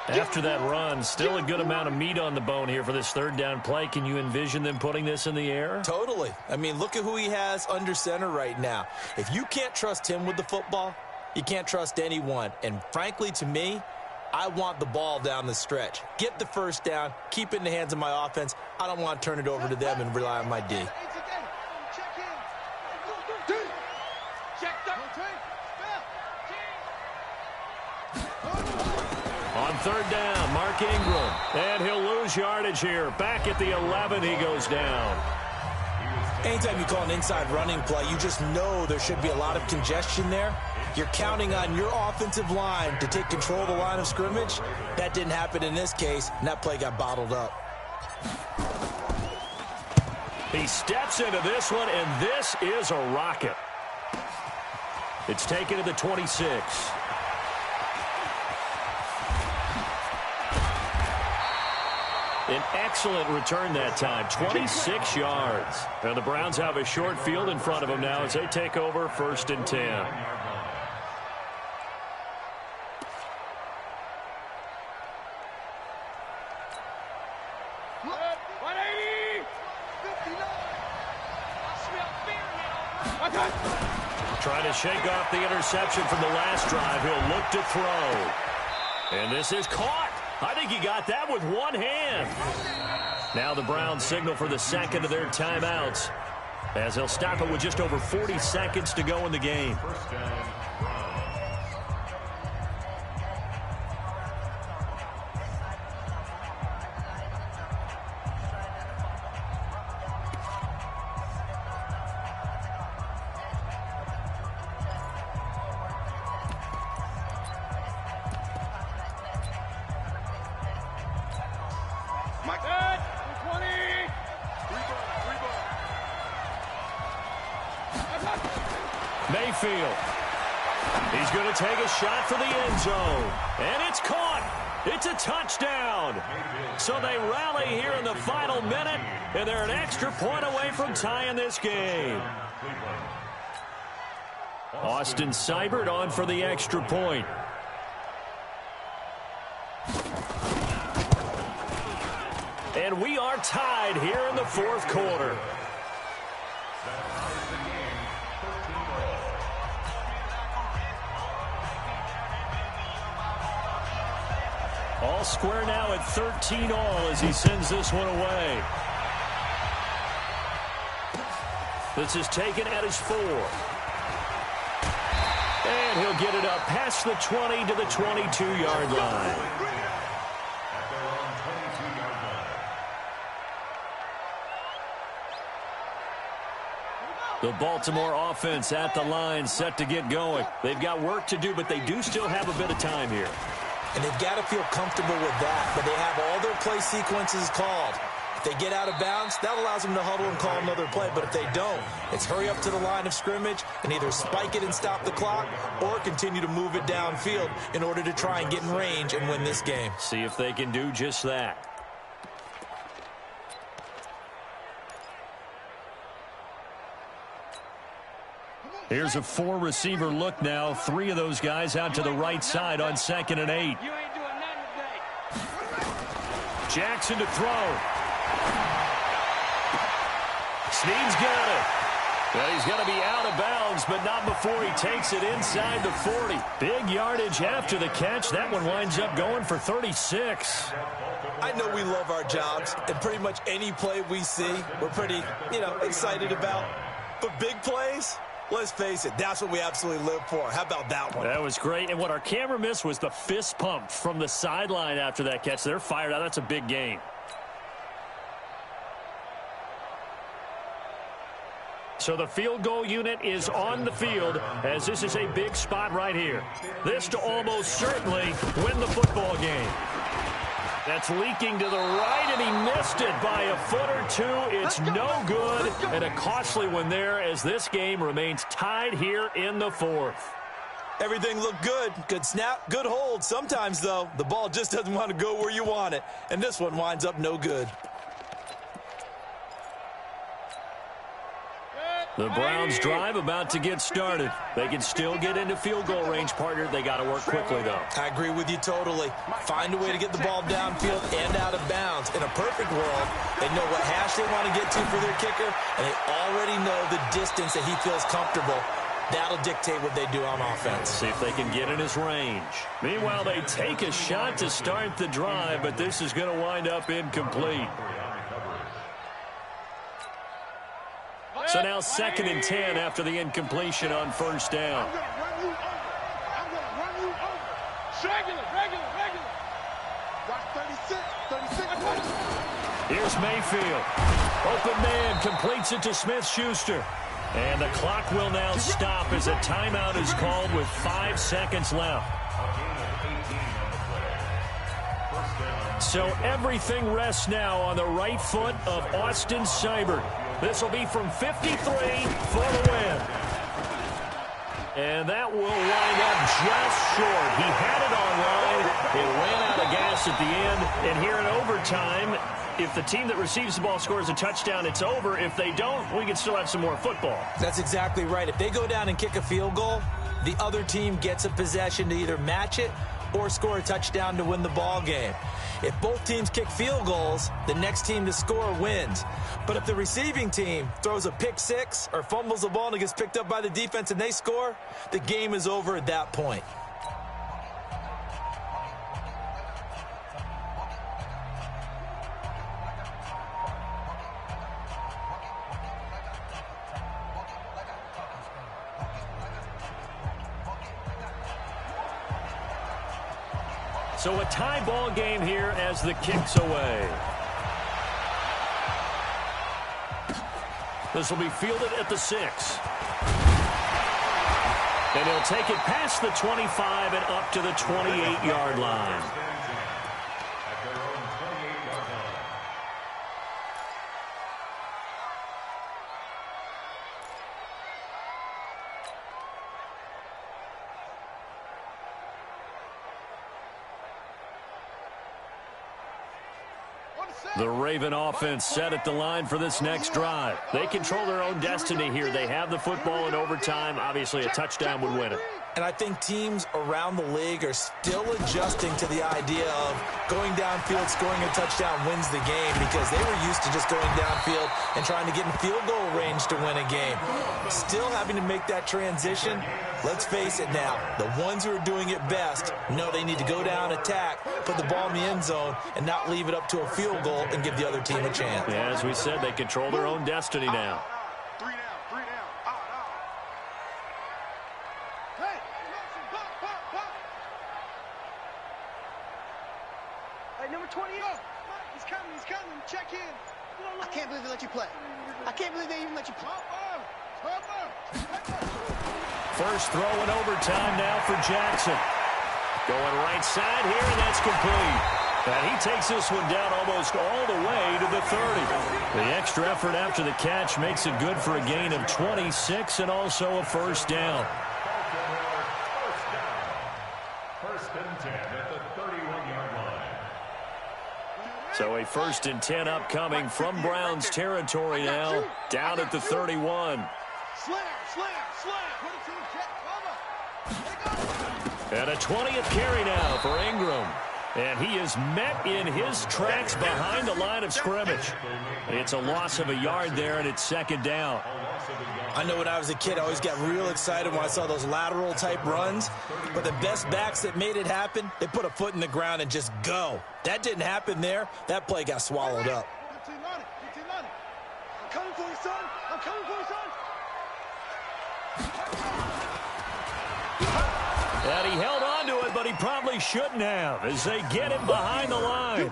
After that run, still a good amount of meat on the bone here for this 3rd down play. Can you envision them putting this in the air?
Totally. I mean, look at who he has under center right now. If you can't trust him with the football, you can't trust anyone. And frankly, to me, I want the ball down the stretch. Get the 1st down, keep it in the hands of my offense. I don't want to turn it over to them and rely on my D.
On 3rd down, Mark Ingram. And he'll lose yardage here. Back at the 11, he goes down.
Anytime you call an inside running play, you just know there should be a lot of congestion there. You're counting on your offensive line to take control of the line of scrimmage. That didn't happen in this case, and that play got bottled up.
He steps into this one, and this is a rocket. It's taken to the 26. An excellent return that time, 26 yards. And the Browns have a short field in front of them now as they take over 1st and 10. Trying to shake off the interception from the last drive. He'll look to throw. And this is caught. I think he got that with one hand. Now the Browns signal for the 2nd of their timeouts as they'll stop it with just over 40 seconds to go in the game. Mayfield. He's going to take a shot for the end zone. And it's caught. It's a touchdown. So they rally here in the final minute, and they're an extra point away from tying this game. Austin Seibert on for the extra point. And we are tied here in the 4th quarter. All square now at 13 all as he sends this one away. This is taken at his 4. And he'll get it up past the 20 to the 22-yard line. The Baltimore offense at the line set to get going. They've got work to do, but they do still have a bit of time here.
And they've got to feel comfortable with that, but they have all their play sequences called. If they get out of bounds, that allows them to huddle and call another play. But if they don't, it's hurry up to the line of scrimmage and either spike it and stop the clock or continue to move it downfield in order to try and get in range and win this game.
See if they can do just that. Here's a 4-receiver look now. 3 of those guys out to the right side on 2nd and 8. Jackson to throw. Snead's got it. Well, he's going to be out of bounds, but not before he takes it inside the 40. Big yardage after the catch. That one winds up going for 36.
I know we love our jobs, and pretty much any play we see, we're pretty, excited about. But big plays, let's face it, that's what we absolutely live for. How about that one?
That was great. And what our camera missed was the fist pump from the sideline after that catch. They're fired out. That's a big game. So the field goal unit is on the field as this is a big spot right here. This to almost certainly win the football game. That's leaking to the right, and he missed it by a foot or two. It's no good, and a costly one there as this game remains tied here in the 4th.
Everything looked good. Good snap, good hold. Sometimes, though, the ball just doesn't want to go where you want it. And this one winds up no good.
The Browns drive about to get started. They can still get into field goal range, partner. They got to work quickly, though.
I agree with you totally. Find a way to get the ball downfield and out of bounds. In a perfect world, they know what hash they want to get to for their kicker, and they already know the distance that he feels comfortable. That'll dictate what they do on offense.
See if they can get in his range. Meanwhile, they take a shot to start the drive, but this is going to wind up incomplete. So now 2nd and 10 after the incompletion on first down.
I'm going to run you over. I'm going to run you over. Regular. Watch 36.
Here's Mayfield. Open man, completes it to Smith-Schuster. And the clock will now stop as a timeout is called with 5 seconds left. So everything rests now on the right foot of Austin Seibert. This will be from 53 for the win. And that will wind up just short. He had it online. It ran out of gas at the end. And here in overtime, if the team that receives the ball scores a touchdown, it's over. If they don't, we can still have some more football.
That's exactly right. If they go down and kick a field goal, the other team gets a possession to either match it or score a touchdown to win the ball game. If both teams kick field goals, the next team to score wins. But if the receiving team throws a pick six or fumbles the ball and it gets picked up by the defense and they score, the game is over at that point.
So a tie ball game here as the kick's away. This will be fielded at the 6. And he'll take it past the 25 and up to the 28-yard line. The Raven offense set at the line for this next drive. They control their own destiny here. They have the football in overtime. Obviously, a touchdown would win it.
And I think teams around the league are still adjusting to the idea of going downfield, scoring a touchdown wins the game, because they were used to just going downfield and trying to get in field goal range to win a game. Still having to make that transition. Let's face it now, the ones who are doing it best know they need to go down, attack, put the ball in the end zone, and not leave it up to a field goal and give the other team a chance.
Yeah, as we said, they control their own destiny now.
3 down. Hey, pop. Hey, number 28. He's coming. Check in.
I can't believe they let you play. I can't believe they even let you play.
First throw in overtime now for Jackson. Going right side here, and that's complete. And he takes this one down almost all the way to the 30. The extra effort after the catch makes it good for a gain of 26 and also a first down.
First and 10 at the 31-yard line.
So a 1st and 10 upcoming from Browns territory now, down at the 31.
Slam.
And a 20th carry now for Ingram. And he is met in his tracks behind the line of scrimmage. It's a loss of a yard there, and it's 2nd down.
I know when I was a kid, I always got real excited when I saw those lateral-type runs. But the best backs that made it happen, they put a foot in the ground and just go. That didn't happen there. That play got swallowed up.
I'm coming for you, son.
And he held on to it, but he probably shouldn't have, as they get him behind the line.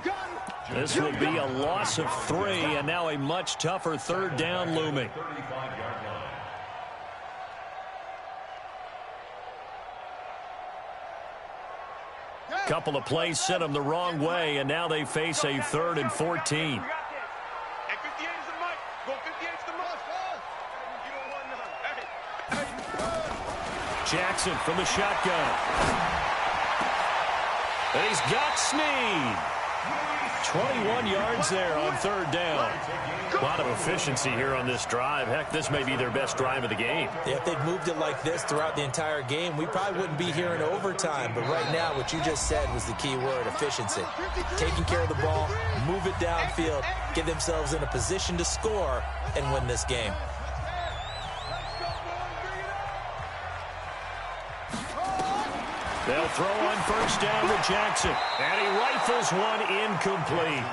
This will be a loss of 3, and now a much tougher 3rd down looming. Couple of plays sent them the wrong way, and now they face a 3rd and 14. Jackson from the shotgun. And he's got Snead. 21 yards there on third down. A lot of efficiency here on this drive. Heck, this may be their best drive of the game.
Yeah, if they'd moved it like this throughout the entire game, we probably wouldn't be here in overtime. But right now, what you just said was the key word, efficiency. Taking care of the ball, move it downfield, get themselves in a position to score and win this game.
They'll throw on first down to Jackson. And he rifles one incomplete.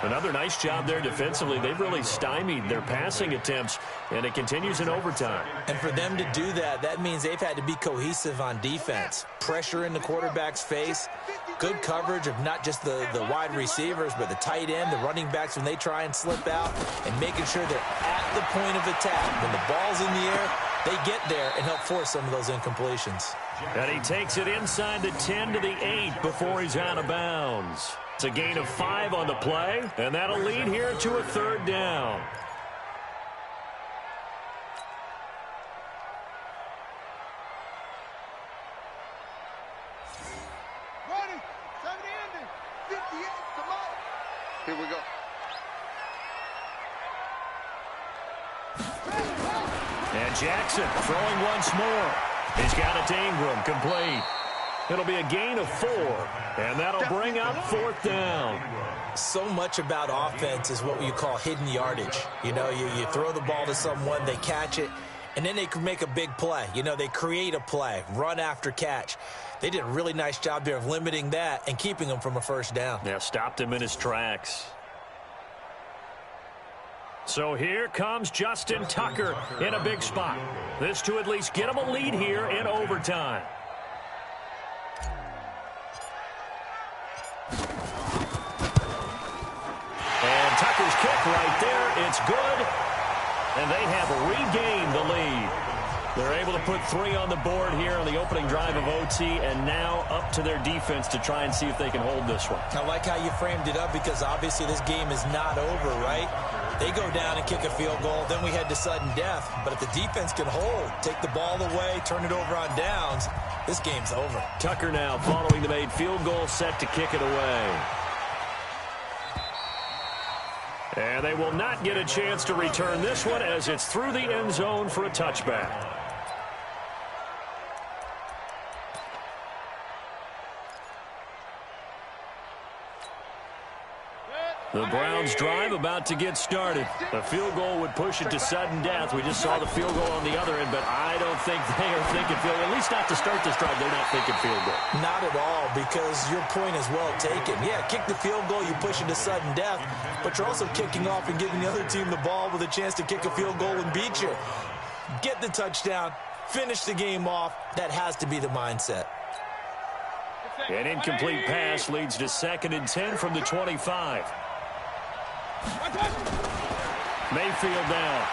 Another nice job there defensively. They've really stymied their passing attempts, and it continues in overtime.
And for them to do that, that means they've had to be cohesive on defense. Pressure in the quarterback's face, good coverage of not just the wide receivers, but the tight end, the running backs when they try and slip out, and making sure they're at the point of attack. When the ball's in the air, they get there and help force some of those incompletions.
And he takes it inside the 10 to the 8 before he's out of bounds. It's a gain of 5 on the play, and that'll lead here to a third down.
Here we go.
And Jackson throwing once more. He's got it to Ingram, complete. It'll be a gain of 4, and that'll bring up fourth down.
So much about offense is what you call hidden yardage. You know, you throw the ball to someone, they catch it, and then they can make a big play. You know, they create a play, run after catch. They did a really nice job there of limiting that and keeping him from a first down.
Yeah, stopped him in his tracks. So here comes Justin Tucker in a big spot. This to at least get him a lead here in overtime. And Tucker's kick right there. It's good. And they have regained the lead. They're able to put 3 on the board here on the opening drive of OT, and now up to their defense to try and see if they can hold this one.
I like how you framed it up because obviously this game is not over, right? They go down and kick a field goal, then we head to sudden death. But if the defense can hold, take the ball away, turn it over on downs, this game's over.
Tucker now following the made field goal, set to kick it away. And they will not get a chance to return this one as it's through the end zone for a touchback. The Browns drive about to get started. A field goal would push it to sudden death. We just saw the field goal on the other end, but I don't think they are thinking field goal. At least not to start this drive. They're not thinking field goal.
Not at all, because your point is well taken. Yeah, kick the field goal, you push it to sudden death, but you're also kicking off and giving the other team the ball with a chance to kick a field goal and beat you. Get the touchdown, finish the game off. That has to be the mindset.
An incomplete pass leads to 2nd and 10 from the 25. Mayfield down.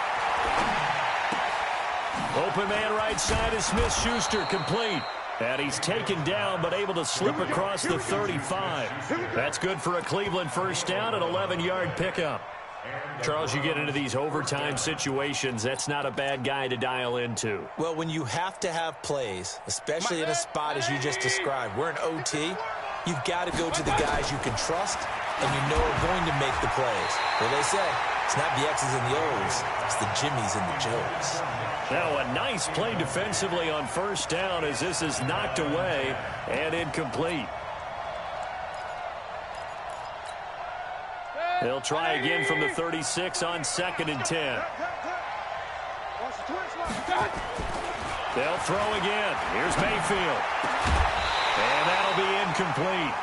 Open man right side is Smith-Schuster, complete. And he's taken down but able to slip across the 35. That's good for a Cleveland first down, an 11-yard pickup. Charles, you get into these overtime situations, that's not a bad guy to dial into.
Well, when you have to have plays, especially in a spot as you just described, we're in OT, you've got to go to the guys you can trust and you know are going to make the plays. Well, they say, it's not the X's and the O's, it's the Jimmies and the Joes.
Now a nice play defensively on first down as this is knocked away and incomplete. They'll try again from the 36 on 2nd and 10. They'll throw again. Here's Mayfield. And that'll be incomplete.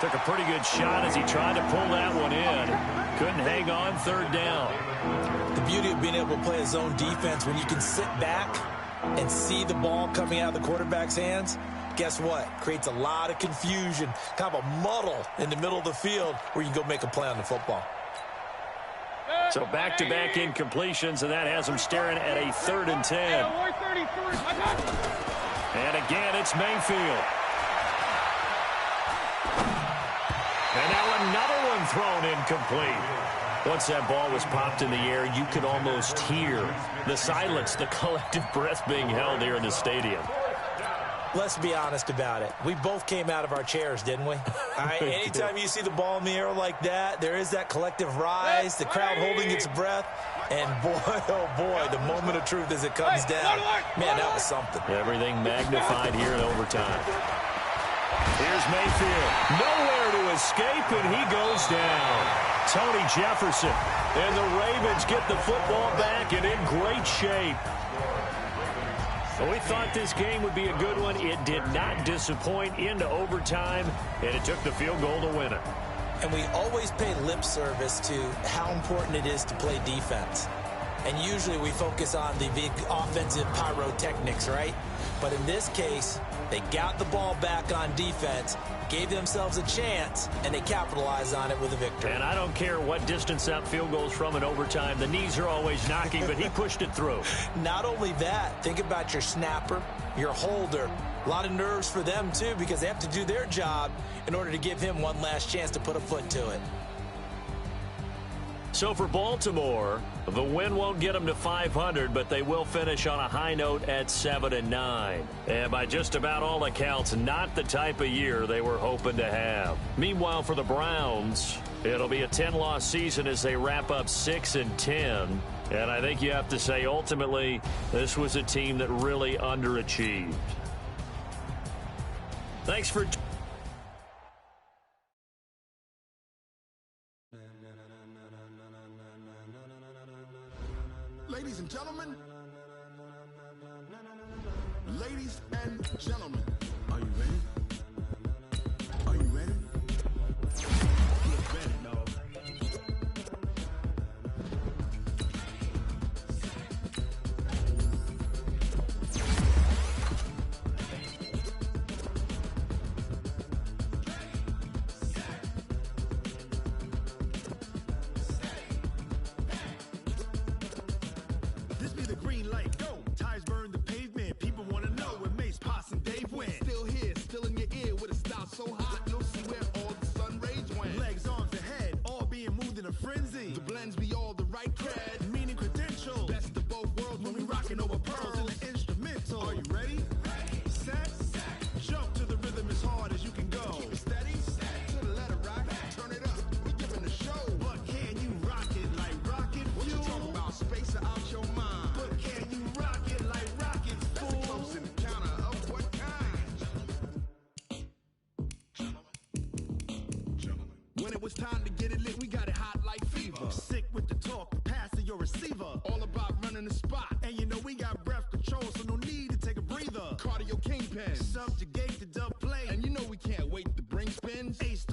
Took a pretty good shot as he tried to pull that one in. Couldn't hang on, third down.
The beauty of being able to play a zone defense when you can sit back and see the ball coming out of the quarterback's hands, guess what? Creates a lot of confusion, kind of a muddle in the middle of the field where you can go make a play on the football.
So back-to-back incompletions, and that has them staring at a 3rd and 10. And again, it's Mayfield. And now another one thrown incomplete. Once that ball was popped in the air, you could almost hear the silence, the collective breath being held here in the stadium.
Let's be honest about it. We both came out of our chairs, didn't we? All right, anytime you see the ball in the air like that, there is that collective rise, the crowd holding its breath, and boy, oh boy, the moment of truth as it comes down. Man, that was something.
Everything magnified here in overtime. Here's Mayfield. Nowhere to escape, and he goes down. Tony Jefferson. And the Ravens get the football back and in great shape. Well, we thought this game would be a good one. It did not disappoint into overtime, and it took the field goal to win it.
And we always pay lip service to how important it is to play defense. And usually we focus on the big offensive pyrotechnics, right? But in this case, they got the ball back on defense, gave themselves a chance, and they capitalized on it with a victory.
And I don't care what distance that field goes from in overtime. The knees are always knocking, but he pushed it through.
Not only that, think about your snapper, your holder. A lot of nerves for them, too, because they have to do their job in order to give him one last chance to put a foot to it.
So for Baltimore, the win won't get them to 500, but they will finish on a high note at 7-9. And by just about all accounts, not the type of year they were hoping to have. Meanwhile, for the Browns, it'll be a 10-loss season as they wrap up 6-10. And I think you have to say, ultimately, this was a team that really underachieved. Thanks for...
Ladies and gentlemen, ladies and gentlemen, are you ready? Are you ready? Get ready, dog. This be the green light, go. Tires burn the pavement. People want to know where Mace, Poss, and Dave went. Still here, still in your ear with a style so hot, you'll see where all the sun rays went. Legs, arms, and head, all being moved in a frenzy. The blends be all the right cred, meaning credentials. Best of both worlds when we rockin' over pearls in the instrumental. Are you ready? Set. Jump to the rhythm as hard as you can go. Keep it steady. To the letter rock. Turn it up. We giving the show. But can you rock it like rocket fuel? What you talking about? Space or out your mind? But can you rock it like rockets, fool? That's a close encounter of what kind? Gentlemen. When it was time to get it lit, we got it hot like fever. Sick with the talk, pass to your receiver. All about running the spot. And you know we got breath control, so no need to take a breather. Cardio kingpin. Subjugate the dub play. And you know we can't wait to bring spins. Ace